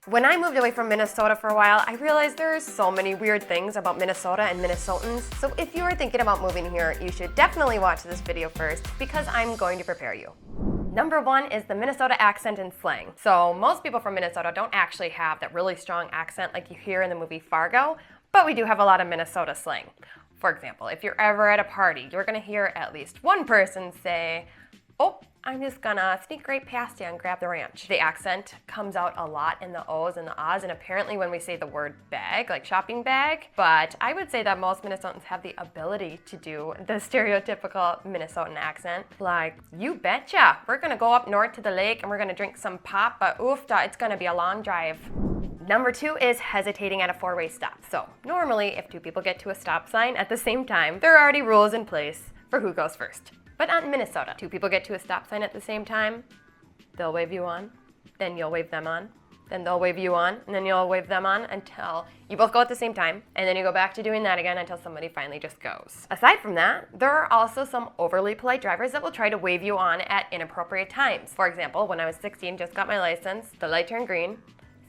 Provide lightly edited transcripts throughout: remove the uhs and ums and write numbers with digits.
When I moved away from Minnesota for a while, I realized there are so many weird things about Minnesota and Minnesotans. So if you are thinking about moving here, you should definitely watch this video first because I'm going to prepare you. Number 1 is the Minnesota accent and slang. So most people from Minnesota don't actually have that really strong accent like you hear in the movie Fargo, but we do have a lot of Minnesota slang. For example, if you're ever at a party, you're gonna hear at least one person say, "Oh, I'm just gonna sneak right past you and grab the ranch." The accent comes out a lot in the O's and the A's, and apparently when we say the word bag, like shopping bag, but I would say that most Minnesotans have the ability to do the stereotypical Minnesotan accent, like, "You betcha, we're gonna go up north to the lake and we're gonna drink some pop, but oofda, it's gonna be a long drive." Number 2 is hesitating at a four-way stop. So normally, if two people get to a stop sign at the same time, there are already rules in place for who goes first. But not in Minnesota. Two people get to a stop sign at the same time, they'll wave you on, then you'll wave them on, then they'll wave you on, and then you'll wave them on until you both go at the same time, and then you go back to doing that again until somebody finally just goes. Aside from that, there are also some overly polite drivers that will try to wave you on at inappropriate times. For example, when I was 16, just got my license, the light turned green,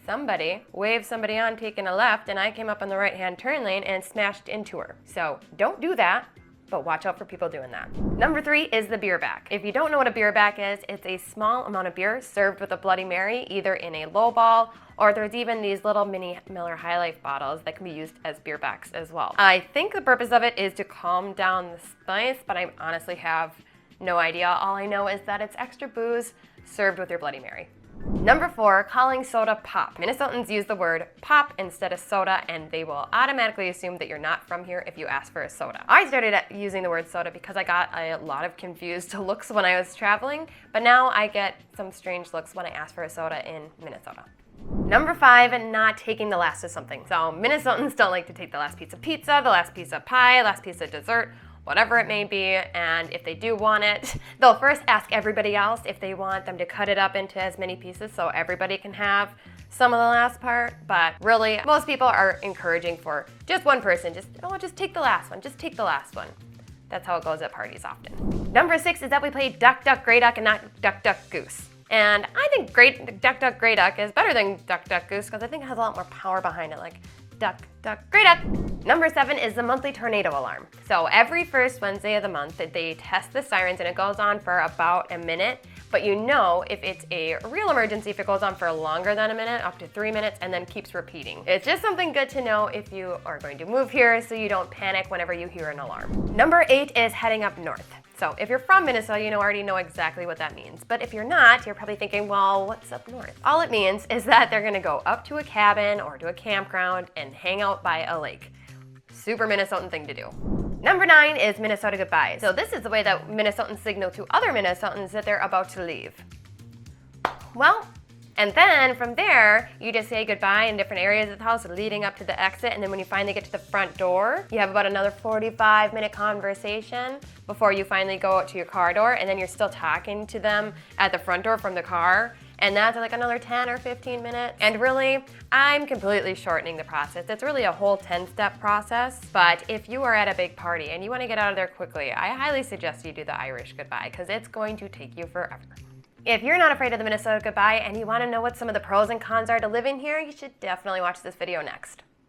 somebody waved somebody on taking a left, and I came up on the right-hand turn lane and smashed into her. So don't do that. But watch out for people doing that. Number 3 is the beer back. If you don't know what a beer back is, it's a small amount of beer served with a Bloody Mary, either in a low ball, or there's even these little mini Miller High Life bottles that can be used as beer backs as well. I think the purpose of it is to calm down the spice, but I honestly have no idea. All I know is that it's extra booze served with your Bloody Mary. Number 4, calling soda pop. Minnesotans use the word pop instead of soda, and they will automatically assume that you're not from here if you ask for a soda. I started using the word soda because I got a lot of confused looks when I was traveling, but now I get some strange looks when I ask for a soda in Minnesota. Number 5, not taking the last of something. So Minnesotans don't like to take the last piece of pizza, the last piece of pie, last piece of dessert, whatever it may be, and if they do want it, they'll first ask everybody else if they want them to cut it up into as many pieces so everybody can have some of the last part. But really, most people are encouraging for just one person, just take the last one, just take the last one. That's how it goes at parties often. Number 6 is that we play duck, duck, grey duck and not duck, duck, goose. And I think duck, duck, grey duck is better than duck, duck, goose because I think it has a lot more power behind it, like duck, duck, grey duck. Number 7 is the monthly tornado alarm. So every first Wednesday of the month, they test the sirens and it goes on for about a minute, but you know if it's a real emergency if it goes on for longer than a minute, up to 3 minutes, and then keeps repeating. It's just something good to know if you are going to move here so you don't panic whenever you hear an alarm. Number 8 is heading up north. So if you're from Minnesota, you already know exactly what that means. But if you're not, you're probably thinking, well, what's up north? All it means is that they're gonna go up to a cabin or to a campground and hang out by a lake. Super Minnesotan thing to do. Number 9 is Minnesota goodbyes. So this is the way that Minnesotans signal to other Minnesotans that they're about to leave. Well, and then from there, you just say goodbye in different areas of the house leading up to the exit, and then when you finally get to the front door, you have about another 45-minute conversation before you finally go out to your car door, and then you're still talking to them at the front door from the car, and that's like another 10 or 15 minutes. And really, I'm completely shortening the process. It's really a whole 10-step process, but if you are at a big party and you want to get out of there quickly, I highly suggest you do the Irish goodbye because it's going to take you forever. If you're not afraid of the Minnesota goodbye and you want to know what some of the pros and cons are to living here, you should definitely watch this video next.